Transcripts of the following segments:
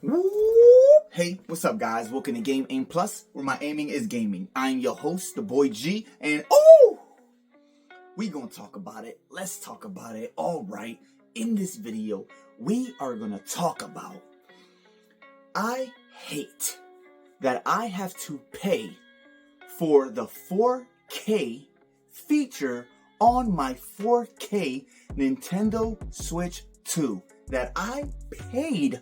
Whoop. Hey, what's up guys? Welcome to Game Aim Plus, where my aiming is gaming. I'm your host, the boy G, and we gonna talk about it. Let's talk about it. Alright, in this video, we are gonna talk about I hate that I have to pay for the 4K feature on my 4K Nintendo Switch 2 that I paid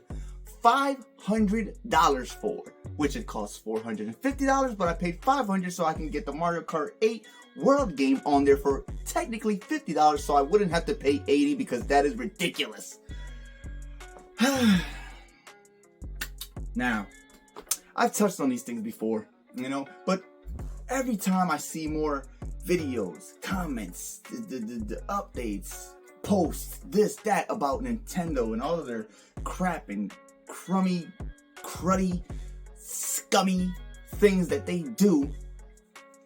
$500 for, which it costs $450, but I paid $500 so I can get the Mario Kart 8 World game on there for technically $50, so I wouldn't have to pay $80 because that is ridiculous. Now, I've touched on these things before, but every time I see more videos, comments, the updates, posts, this, that about Nintendo and all of their crap and cruddy, scummy things that they do,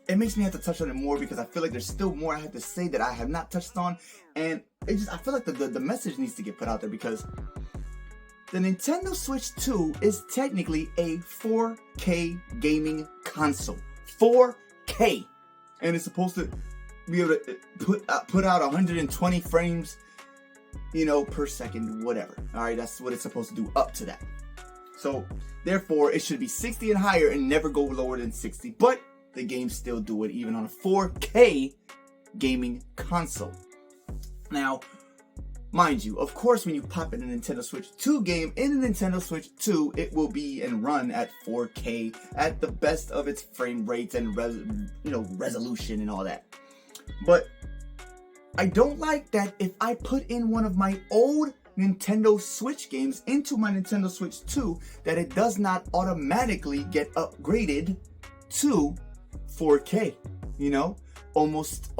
it makes me have to touch on it more because I feel like there's still more I have to say that I have not touched on, and I feel like the message needs to get put out there because the Nintendo Switch 2 is technically a 4K gaming console. 4K. And it's supposed to be able to put out 120 frames, per second, whatever. Alright, that's what it's supposed to do up to that. So, therefore, it should be 60 and higher and never go lower than 60. But the games still do it even on a 4K gaming console. Now, mind you, of course, when you pop in a Nintendo Switch 2 game, in a Nintendo Switch 2, it will be and run at 4K at the best of its frame rates and resolution and all that. But I don't like that if I put in one of my old Nintendo Switch games into my Nintendo Switch 2, that it does not automatically get upgraded to 4K. Almost,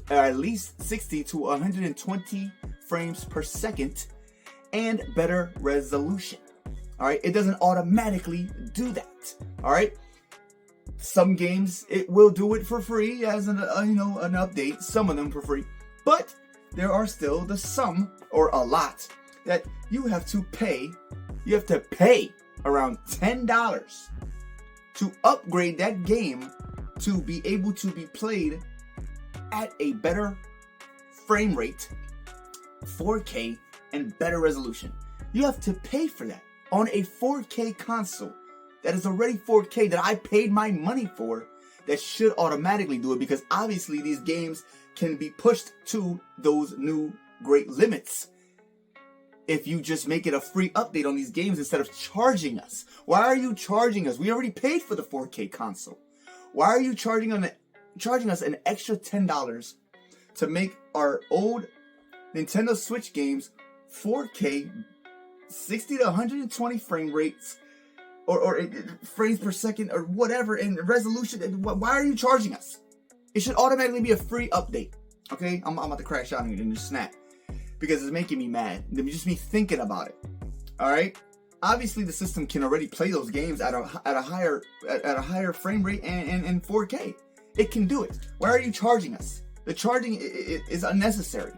at least 60 to 120 frames per second and better resolution. Alright, it doesn't automatically do that. Alright, some games it will do it for free as an update, some of them for free, but there are still some or a lot that you have to pay. You have to pay around $10 to upgrade that game to be able to be played at a better frame rate, 4K, and better resolution. You have to pay for that on a 4K console that is already 4K that I paid my money for, that should automatically do it because obviously these games can be pushed to those new great limits if you just make it a free update on these games instead of charging us. Why are you charging us? We already paid for the 4K console. Why are you charging us an extra $10 to make our old Nintendo Switch games 4K, 60 to 120 frame rates, or frames per second, or whatever, in resolution? Why are you charging us? It should automatically be a free update. Okay, I'm about to crash out and just snap because it's making me mad. Just me thinking about it. All right. Obviously, the system can already play those games at a higher frame rate and 4K. It can do it. Why are you charging us? The charging is unnecessary.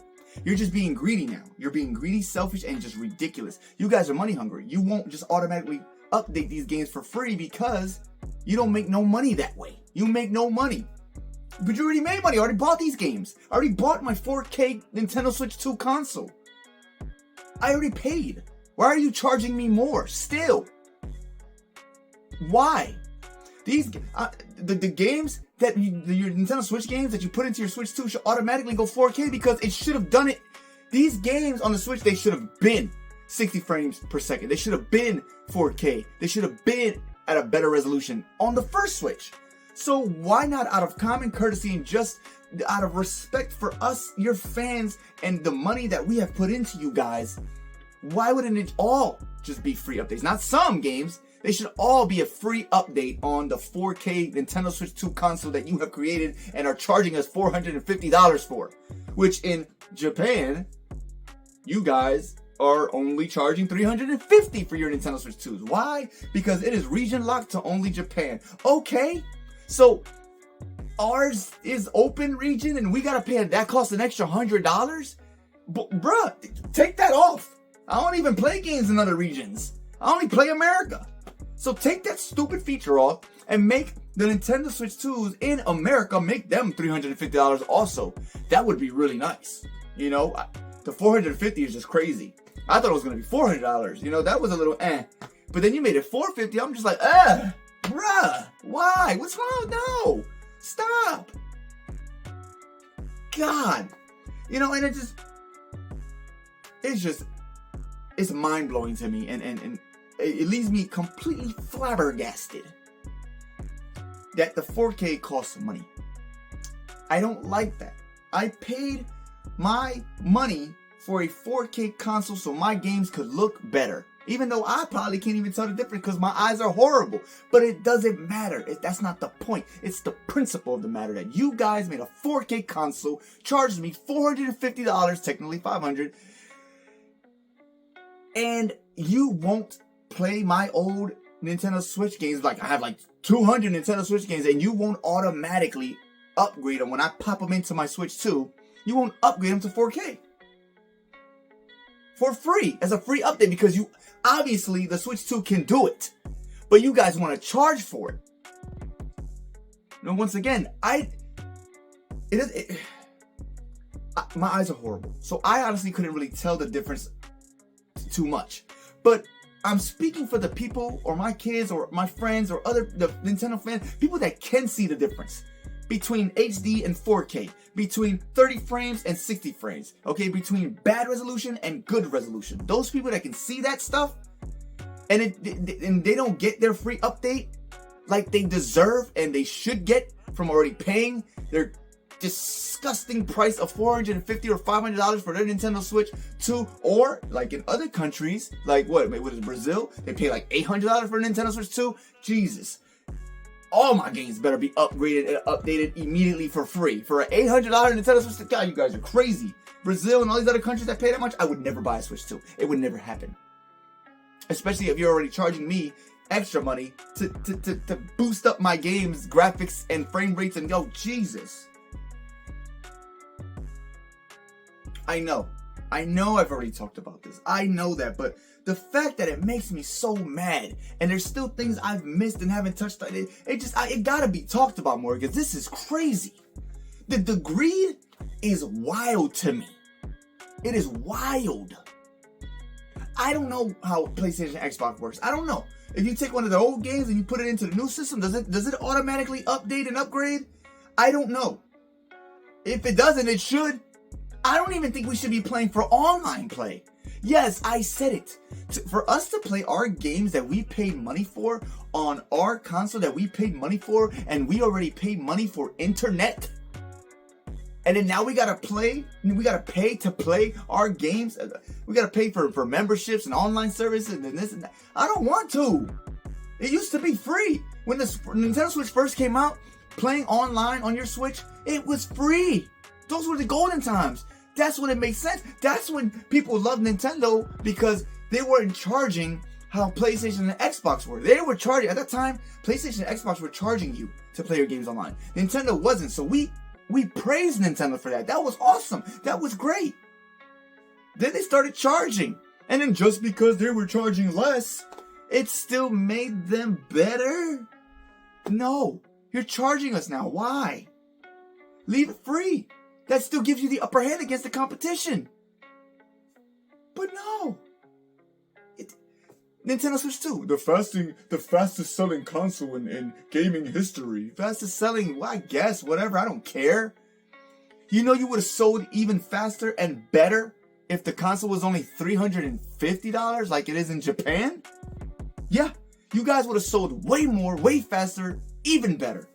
You're just being greedy now. You're being greedy, selfish, and just ridiculous. You guys are money hungry. You won't just automatically update these games for free because you don't make no money that way. You make no money. But you already made money. I already bought these games. I already bought my 4K Nintendo Switch 2 console. I already paid. Why are you charging me more still? Why? These the games that your Nintendo Switch games that you put into your Switch 2 should automatically go 4K because it should have done it. These games on the Switch, they should have been 60 frames per second. They should have been 4K. They should have been at a better resolution on the first Switch. So why not, out of common courtesy and just out of respect for us, your fans, and the money that we have put into you guys, why wouldn't it all just be free updates? Not some games. They should all be a free update on the 4K Nintendo Switch 2 console that you have created and are charging us $450 for. Which in Japan, you guys are only charging $350 for your Nintendo Switch 2s. Why? Because it is region locked to only Japan. Okay, so ours is open region and we gotta pay, that costs an extra $100? Bruh, take that off. I don't even play games in other regions. I only play America. So take that stupid feature off and make the Nintendo Switch 2s in America, make them $350 also. That would be really nice. You know, the $450 is just crazy. I thought it was going to be $400. You know, that was a little eh. But then you made it $450. I'm just like, bruh, why? What's wrong? No, stop. God. You know, and it's mind-blowing to me. And it leaves me completely flabbergasted that the 4K costs money. I don't like that. I paid my money for a 4K console so my games could look better. Even though I probably can't even tell the difference because my eyes are horrible. But it doesn't matter. That's not the point. It's the principle of the matter that you guys made a 4K console, charged me $450, technically $500, and you won't play my old Nintendo Switch games. Like I have like 200 Nintendo Switch games, and you won't automatically upgrade them when I pop them into my Switch 2. You won't upgrade them to 4K for free as a free update because you obviously the Switch 2 can do it, but you guys want to charge for it. Now, once again, my eyes are horrible, so I honestly couldn't really tell the difference too much. But I'm speaking for the people or my kids or my friends or the Nintendo fans, people that can see the difference between HD and 4K, between 30 frames and 60 frames, okay, between bad resolution and good resolution. Those people that can see that stuff and they don't get their free update like they deserve and they should get from already paying their disgusting price of $450 or $500 for their Nintendo Switch 2, or like in other countries, like what is Brazil? They pay like $800 for a Nintendo Switch 2. Jesus. All my games better be upgraded and updated immediately for free. For an $800 Nintendo Switch 2, God, you guys are crazy. Brazil and all these other countries that pay that much, I would never buy a Switch 2. It would never happen. Especially if you're already charging me extra money to boost up my game's graphics and frame rates and yo, Jesus. I know I've already talked about this. I know that, but the fact that it makes me so mad, and there's still things I've missed and haven't touched on, it gotta be talked about more because this is crazy. The greed is wild to me. It is wild. I don't know how PlayStation and Xbox works. I don't know. If you take one of the old games and you put it into the new system, does it automatically update and upgrade? I don't know. If it doesn't, it should. I don't even think we should be playing for online play. Yes, I said it. For us to play our games that we paid money for on our console that we paid money for, and we already paid money for internet, and then now we gotta pay to play our games. We gotta pay for memberships and online services and this and that. I don't want to. It used to be free. When the Nintendo Switch first came out, playing online on your Switch, it was free. Those were the golden times. That's when it makes sense. That's when people loved Nintendo because they weren't charging how PlayStation and Xbox were. They were charging, at that time, PlayStation and Xbox were charging you to play your games online. Nintendo wasn't, so we praised Nintendo for that. That was awesome. That was great. Then they started charging. And then just because they were charging less, it still made them better? No. You're charging us now. Why? Leave it free. That still gives you the upper hand against the competition. But no. Nintendo Switch 2, the fastest selling console in gaming history. Fastest selling, well, I guess, whatever, I don't care. You know you would have sold even faster and better if the console was only $350 like it is in Japan? Yeah, you guys would have sold way more, way faster, even better.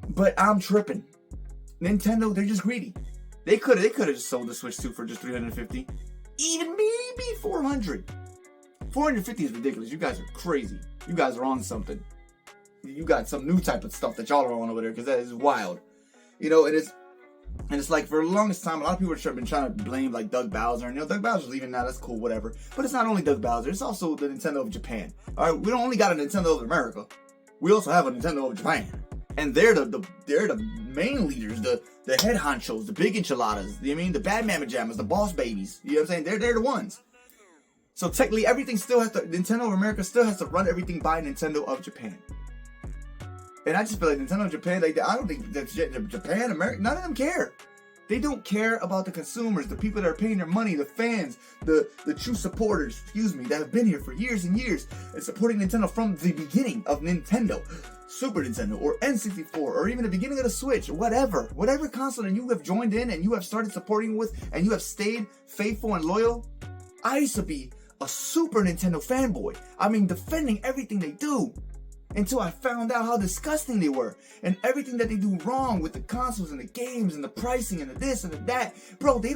But I'm tripping. Nintendo, they're just greedy. They could have just sold the Switch 2 for just $350. Even maybe $400. $450 is ridiculous. You guys are crazy. You guys are on something. You got some new type of stuff that y'all are on over there because that is wild. You know, it's like for the longest time, a lot of people have been trying to blame like Doug Bowser. And, you know, Doug Bowser's leaving now. That's cool, whatever. But it's not only Doug Bowser. It's also the Nintendo of Japan. All right, we don't only got a Nintendo of America. We also have a Nintendo of Japan. And they're the main leaders, the head honchos, the big enchiladas, you know what I mean? The bad mamma jammas, the boss babies. You know what I'm saying? They're the ones. So technically, everything still has to, Nintendo of America still has to run everything by Nintendo of Japan. And I just feel like Nintendo of Japan, like, I don't think that Japan, America, none of them care. They don't care about the consumers, the people that are paying their money, the fans, the true supporters, that have been here for years and years and supporting Nintendo from the beginning of Nintendo, Super Nintendo, or N64, or even the beginning of the Switch, whatever console that you have joined in and you have started supporting with and you have stayed faithful and loyal. I used to be a Super Nintendo fanboy. I mean, defending everything they do. Until I found out how disgusting they were. And everything that they do wrong with the consoles and the games and the pricing and the this and the that. Bro, they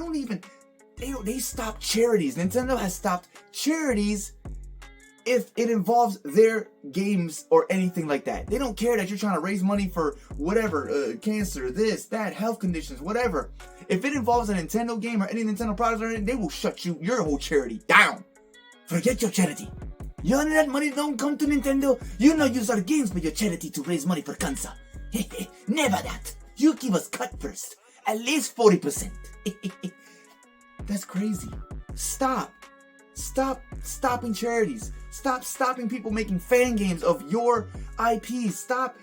stopped charities. Nintendo has stopped charities if it involves their games or anything like that. They don't care that you're trying to raise money for whatever, cancer, this, that, health conditions, whatever. If it involves a Nintendo game or any Nintendo product or anything, they will shut your whole charity down. Forget your charity. You know that money don't come to Nintendo? You know use our games for your charity to raise money for cancer. Never that. You give us cut first. At least 40%. That's crazy. Stop. Stop stopping charities. Stop stopping people making fan games of your IPs. Stop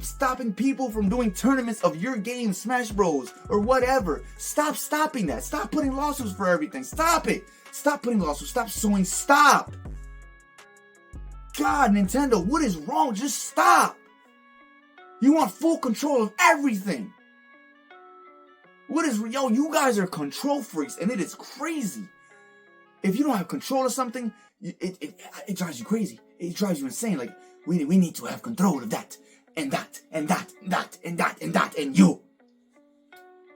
stopping people from doing tournaments of your game, Smash Bros. Or whatever. Stop stopping that. Stop putting lawsuits for everything. Stop it. Stop putting lawsuits. Stop suing. Stop. God, Nintendo, what is wrong? Just stop. You want full control of everything. You guys are control freaks, and it is crazy. If you don't have control of something, it drives you crazy. It drives you insane. Like, we need to have control of that, and that, and that, and that, and that, and that, and you.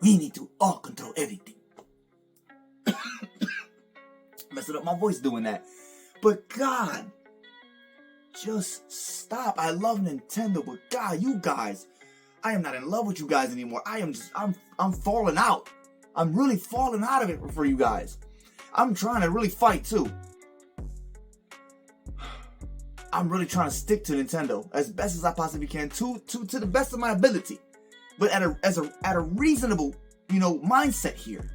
We need to all control everything. Messing up my voice doing that. But God, just stop. I love Nintendo, but God, you guys, I am not in love with you guys anymore. I'm falling out. I'm really falling out of it for you guys. I'm trying to really fight too. I'm really trying to stick to Nintendo as best as I possibly can, to the best of my ability, but at a reasonable, mindset here.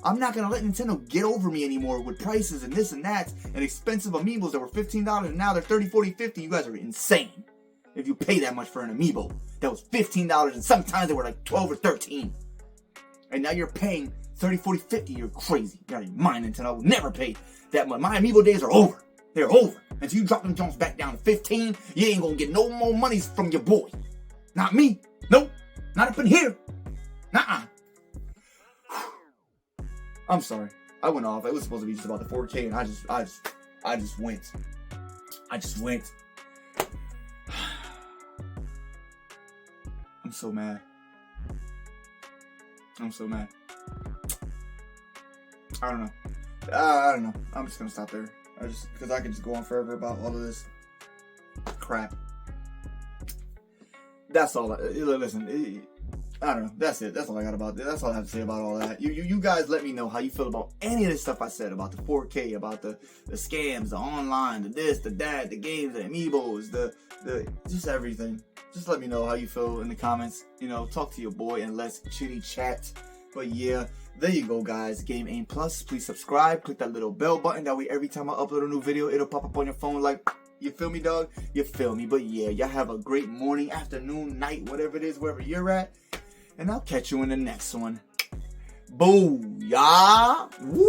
I'm not gonna let Nintendo get over me anymore with prices and this and that and expensive amiibos that were $15 and now they're $30, $40, $50. You guys are insane if you pay that much for an amiibo that was $15 and sometimes they were like $12 or $13. And now you're paying $30, $40, $50. You're crazy. You're out of your mind, Nintendo. I will never pay that much. My amiibo days are over. They're over. Until you drop them Jones back down to 15, you ain't gonna get no more money from your boy. Not me. Nope. Not up in here. Nuh-uh. I'm sorry. I went off. It was supposed to be just about the 4K, and I just went. I'm so mad. I don't know. I'm just gonna stop there. Because I can just go on forever about all of this crap. That's all. Listen. I don't know. That's it. That's all I got about that. That's all I have to say about all that. You guys let me know how you feel about any of this stuff I said about the 4K, about the scams, the online, the this, the that, the games, the amiibos, the just everything. Just let me know how you feel in the comments. Talk to your boy and let's chitty chat. But yeah, there you go, guys. Game Aim Plus. Please subscribe. Click that little bell button. That way, every time I upload a new video, it'll pop up on your phone like. You feel me, dog? You feel me? But yeah, y'all have a great morning, afternoon, night, whatever it is, wherever you're at. And I'll catch you in the next one. Booyah! Woo!